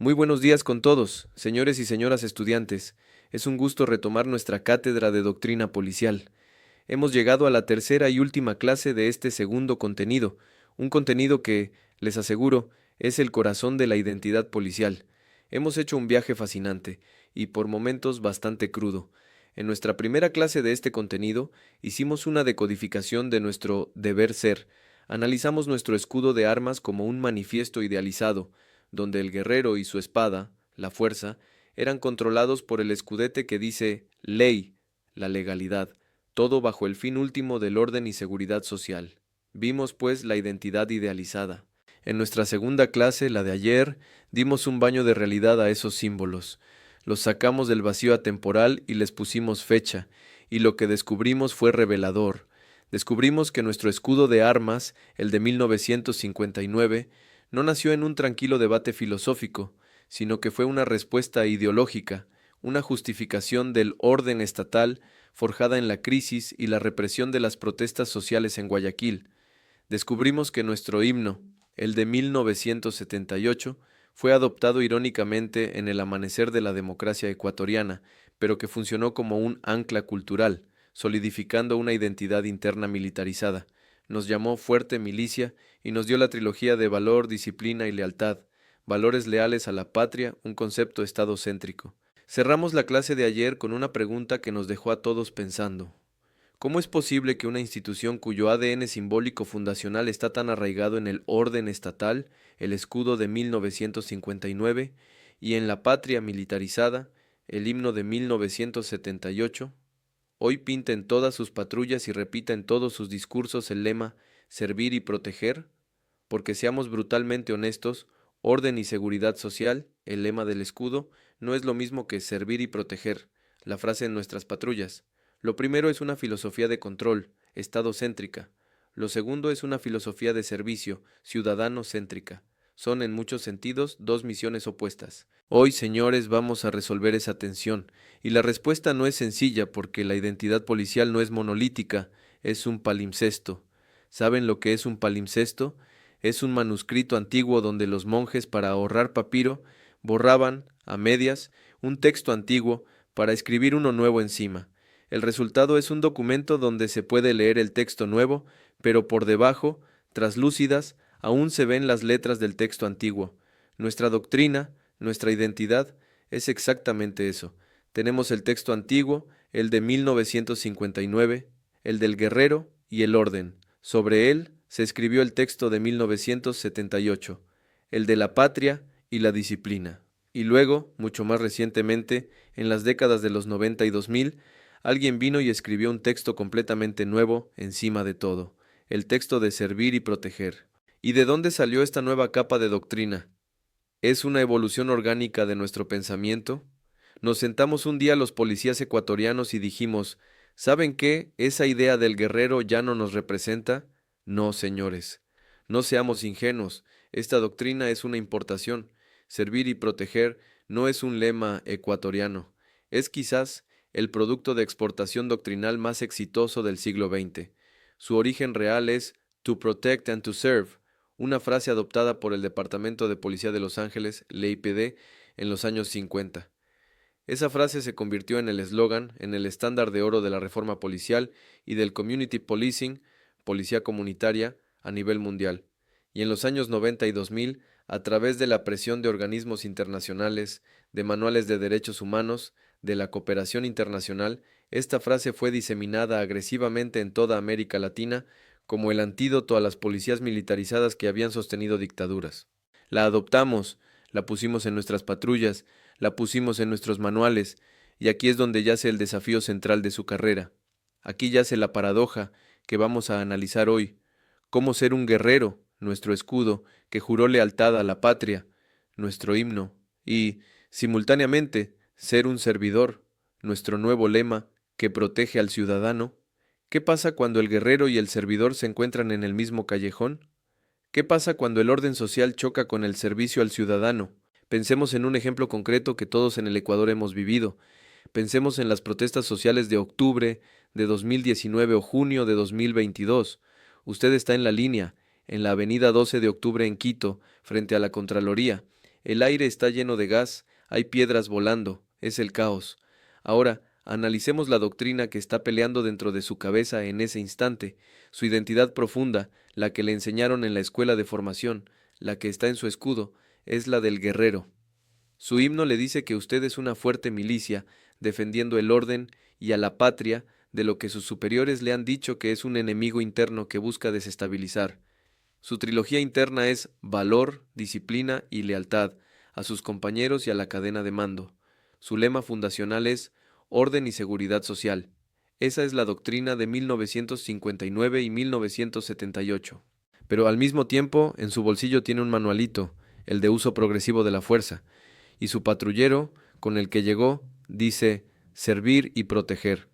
Muy buenos días con todos, señores y señoras estudiantes. Es un gusto retomar nuestra cátedra de doctrina policial. Hemos llegado a la tercera y última clase de este segundo contenido, un contenido que, les aseguro, es el corazón de la identidad policial. Hemos hecho un viaje fascinante y por momentos bastante crudo. En nuestra primera clase de este contenido hicimos una decodificación de nuestro deber ser. Analizamos nuestro escudo de armas como un manifiesto idealizado, donde el guerrero y su espada, la fuerza, eran controlados por el escudete que dice ley, la legalidad, todo bajo el fin último del orden y seguridad social. Vimos, pues, la identidad idealizada. En nuestra segunda clase, la de ayer, dimos un baño de realidad a esos símbolos. Los sacamos del vacío atemporal y les pusimos fecha, y lo que descubrimos fue revelador. Descubrimos que nuestro escudo de armas, el de 1959, no nació en un tranquilo debate filosófico, sino que fue una respuesta ideológica, una justificación del orden estatal forjada en la crisis y la represión de las protestas sociales en Guayaquil. Descubrimos que nuestro himno, el de 1978, fue adoptado irónicamente en el amanecer de la democracia ecuatoriana, pero que funcionó como un ancla cultural, solidificando una identidad interna militarizada. Nos llamó fuerte milicia y nos dio la trilogía de valor, disciplina y lealtad, valores leales a la patria, un concepto estadocéntrico. Cerramos la clase de ayer con una pregunta que nos dejó a todos pensando. ¿Cómo es posible que una institución cuyo ADN simbólico fundacional está tan arraigado en el orden estatal, el escudo de 1959, y en la patria militarizada, el himno de 1978, hoy pinta en todas sus patrullas y repita en todos sus discursos el lema servir y proteger? Porque seamos brutalmente honestos, orden y seguridad social, el lema del escudo, no es lo mismo que servir y proteger, la frase en nuestras patrullas. Lo primero es una filosofía de control, estado-céntrica. Lo segundo es una filosofía de servicio, ciudadano-céntrica. Son en muchos sentidos dos misiones opuestas. Hoy, señores, vamos a resolver esa tensión, y la respuesta no es sencilla porque la identidad policial no es monolítica, es un palimpsesto. ¿Saben lo que es un palimpsesto? Es un manuscrito antiguo donde los monjes, para ahorrar papiro, borraban, a medias, un texto antiguo para escribir uno nuevo encima. El resultado es un documento donde se puede leer el texto nuevo, pero por debajo, traslúcidas, aún se ven las letras del texto antiguo. Nuestra doctrina, nuestra identidad, es exactamente eso. Tenemos el texto antiguo, el de 1959, el del guerrero y el orden. Sobre él se escribió el texto de 1978, el de la patria y la disciplina. Y luego, mucho más recientemente, en las décadas de los 90 y 2000, alguien vino y escribió un texto completamente nuevo encima de todo, el texto de servir y proteger. ¿Y de dónde salió esta nueva capa de doctrina? ¿Es una evolución orgánica de nuestro pensamiento? Nos sentamos un día los policías ecuatorianos y dijimos, ¿saben qué? ¿Esa idea del guerrero ya no nos representa? No, señores. No seamos ingenuos. Esta doctrina es una importación. Servir y proteger no es un lema ecuatoriano. Es quizás el producto de exportación doctrinal más exitoso del siglo XX. Su origen real es to protect and to serve, una frase adoptada por el Departamento de Policía de Los Ángeles, LAPD, en los años 50. Esa frase se convirtió en el eslogan, en el estándar de oro de la reforma policial y del community policing, policía comunitaria, a nivel mundial. Y en los años 90 y 2000, a través de la presión de organismos internacionales, de manuales de derechos humanos, de la cooperación internacional, esta frase fue diseminada agresivamente en toda América Latina como el antídoto a las policías militarizadas que habían sostenido dictaduras. La adoptamos, la pusimos en nuestras patrullas, la pusimos en nuestros manuales, y aquí es donde yace el desafío central de su carrera. Aquí yace la paradoja que vamos a analizar hoy. Cómo ser un guerrero, nuestro escudo, que juró lealtad a la patria, nuestro himno, y, simultáneamente, ser un servidor, nuestro nuevo lema, que protege al ciudadano. ¿Qué pasa cuando el guerrero y el servidor se encuentran en el mismo callejón? ¿Qué pasa cuando el orden social choca con el servicio al ciudadano? Pensemos en un ejemplo concreto que todos en el Ecuador hemos vivido. Pensemos en las protestas sociales de octubre de 2019 o junio de 2022. Usted está en la línea, en la avenida 12 de octubre en Quito, frente a la Contraloría. El aire está lleno de gas, hay piedras volando, es el caos. Ahora, analicemos la doctrina que está peleando dentro de su cabeza en ese instante, su identidad profunda, la que le enseñaron en la escuela de formación, la que está en su escudo, es la del guerrero. Su himno le dice que usted es una fuerte milicia, defendiendo el orden y a la patria de lo que sus superiores le han dicho que es un enemigo interno que busca desestabilizar. Su trilogía interna es valor, disciplina y lealtad a sus compañeros y a la cadena de mando. Su lema fundacional es orden y seguridad social. Esa es la doctrina de 1959 y 1978. Pero al mismo tiempo, en su bolsillo tiene un manualito, el de uso progresivo de la fuerza, y su patrullero, con el que llegó, dice servir y proteger.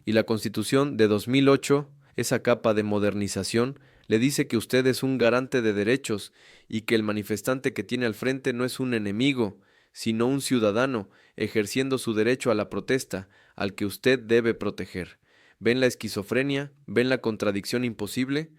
Y la Constitución de 2008, esa capa de modernización, le dice que usted es un garante de derechos y que el manifestante que tiene al frente no es un enemigo, sino un ciudadano ejerciendo su derecho a la protesta, al que usted debe proteger. ¿Ven la esquizofrenia? ¿Ven la contradicción imposible?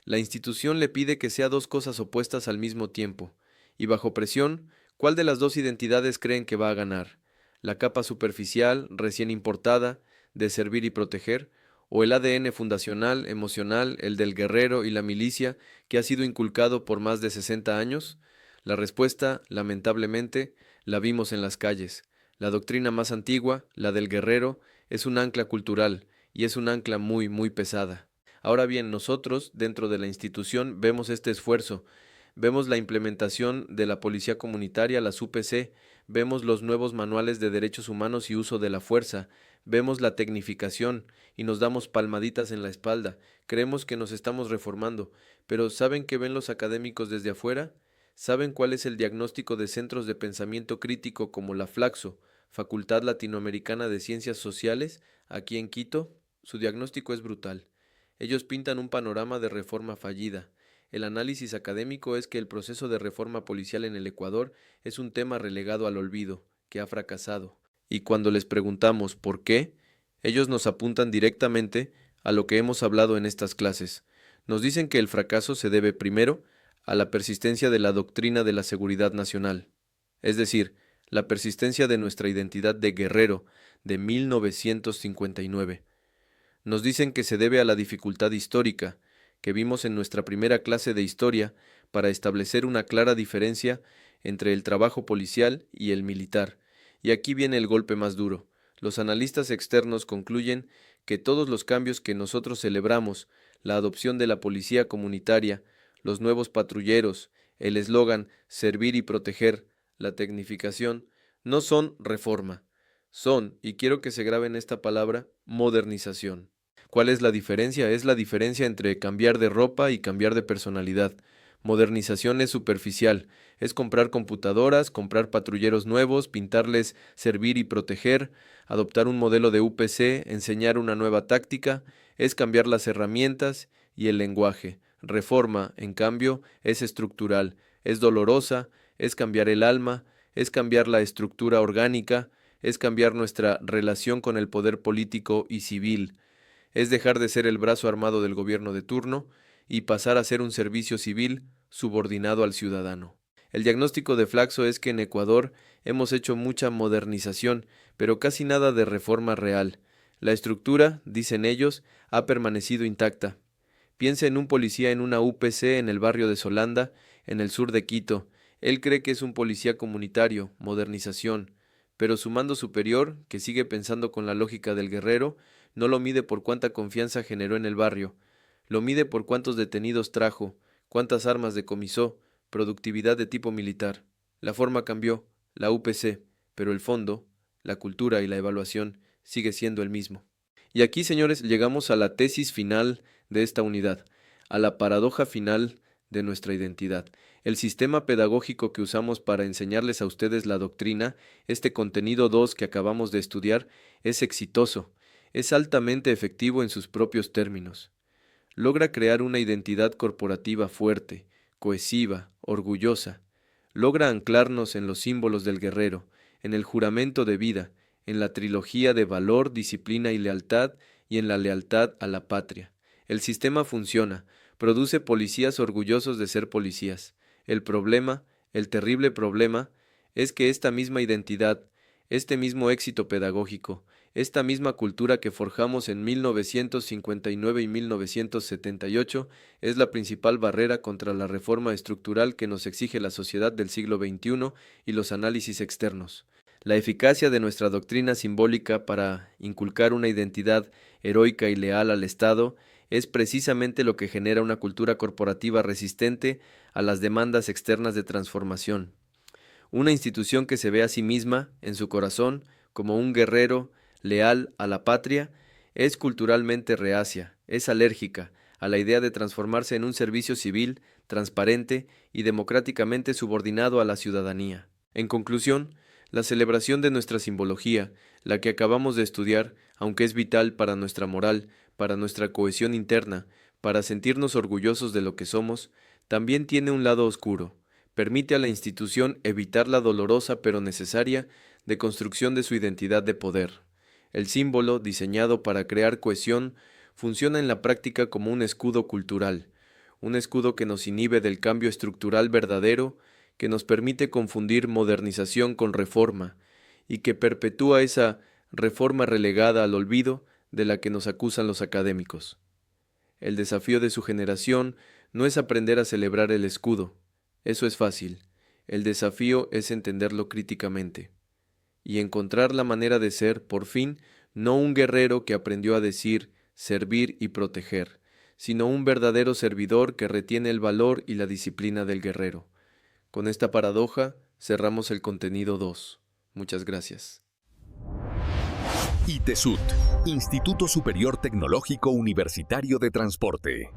La institución le pide que sea dos cosas opuestas al mismo tiempo, y bajo presión, ¿cuál de las dos identidades creen que va a ganar? ¿La capa superficial, recién importada, de servir y proteger, o el ADN fundacional, emocional, el del guerrero y la milicia, que ha sido inculcado por más de 60 años? La respuesta, lamentablemente, la vimos en las calles. La doctrina más antigua, la del guerrero, es un ancla cultural, y es un ancla muy, muy pesada. Ahora bien, nosotros, dentro de la institución, vemos este esfuerzo, vemos la implementación de la policía comunitaria, las UPC, vemos los nuevos manuales de derechos humanos y uso de la fuerza, vemos la tecnificación y nos damos palmaditas en la espalda, creemos que nos estamos reformando, pero ¿saben qué ven los académicos desde afuera? ¿Saben cuál es el diagnóstico de centros de pensamiento crítico como la Flaxo, Facultad Latinoamericana de Ciencias Sociales, aquí en Quito? Su diagnóstico es brutal. Ellos pintan un panorama de reforma fallida. El análisis académico es que el proceso de reforma policial en el Ecuador es un tema relegado al olvido, que ha fracasado. Y cuando les preguntamos por qué, ellos nos apuntan directamente a lo que hemos hablado en estas clases. Nos dicen que el fracaso se debe primero a la persistencia de la doctrina de la seguridad nacional, es decir, la persistencia de nuestra identidad de guerrero de 1959. Nos dicen que se debe a la dificultad histórica, que vimos en nuestra primera clase de historia, para establecer una clara diferencia entre el trabajo policial y el militar. Y aquí viene el golpe más duro. Los analistas externos concluyen que todos los cambios que nosotros celebramos, la adopción de la policía comunitaria, los nuevos patrulleros, el eslogan servir y proteger, la tecnificación, no son reforma, son, y quiero que se graben esta palabra, modernización. ¿Cuál es la diferencia? Es la diferencia entre cambiar de ropa y cambiar de personalidad. Modernización es superficial, es comprar computadoras, comprar patrulleros nuevos, pintarles servir y proteger, adoptar un modelo de UPC, enseñar una nueva táctica, es cambiar las herramientas y el lenguaje. Reforma, en cambio, es estructural, es dolorosa, es cambiar el alma, es cambiar la estructura orgánica, es cambiar nuestra relación con el poder político y civil, es dejar de ser el brazo armado del gobierno de turno y pasar a ser un servicio civil subordinado al ciudadano. El diagnóstico de Flaxo es que en Ecuador hemos hecho mucha modernización, pero casi nada de reforma real. La estructura, dicen ellos, ha permanecido intacta. Piensa en un policía en una UPC en el barrio de Solanda, en el sur de Quito. Él cree que es un policía comunitario, modernización, pero su mando superior, que sigue pensando con la lógica del guerrero, no lo mide por cuánta confianza generó en el barrio, lo mide por cuántos detenidos trajo, cuántas armas decomisó, productividad de tipo militar. La forma cambió, la UPC, pero el fondo, la cultura y la evaluación sigue siendo el mismo. Y aquí, señores, llegamos a la tesis final de esta unidad, a la paradoja final de nuestra identidad. El sistema pedagógico que usamos para enseñarles a ustedes la doctrina, este contenido 2 que acabamos de estudiar, es exitoso, es altamente efectivo en sus propios términos. Logra crear una identidad corporativa fuerte, cohesiva, orgullosa. Logra anclarnos en los símbolos del guerrero, en el juramento de vida, en la trilogía de valor, disciplina y lealtad, y en la lealtad a la patria. El sistema funciona, produce policías orgullosos de ser policías. El problema El terrible problema es que esta misma identidad, este mismo éxito pedagógico, esta misma cultura que forjamos en 1959 y 1978 es la principal barrera contra la reforma estructural que nos exige la sociedad del siglo XXI y los análisis externos. La eficacia de nuestra doctrina simbólica para inculcar una identidad heroica y leal al Estado es precisamente lo que genera una cultura corporativa resistente a las demandas externas de transformación. Una institución que se ve a sí misma, en su corazón, como un guerrero leal a la patria, es culturalmente reacia, es alérgica a la idea de transformarse en un servicio civil, transparente y democráticamente subordinado a la ciudadanía. En conclusión, la celebración de nuestra simbología, la que acabamos de estudiar, aunque es vital para nuestra moral, para nuestra cohesión interna, para sentirnos orgullosos de lo que somos, también tiene un lado oscuro. Permite a la institución evitar la dolorosa pero necesaria deconstrucción de su identidad de poder. El símbolo, diseñado para crear cohesión, funciona en la práctica como un escudo cultural, un escudo que nos inhibe del cambio estructural verdadero, que nos permite confundir modernización con reforma, y que perpetúa esa reforma relegada al olvido de la que nos acusan los académicos. El desafío de su generación no es aprender a celebrar el escudo, eso es fácil. El desafío es entenderlo críticamente y encontrar la manera de ser, por fin, no un guerrero que aprendió a decir, servir y proteger, sino un verdadero servidor que retiene el valor y la disciplina del guerrero. Con esta paradoja cerramos el contenido 2. Muchas gracias. ITESUT, Instituto Superior Tecnológico Universitario de Transporte.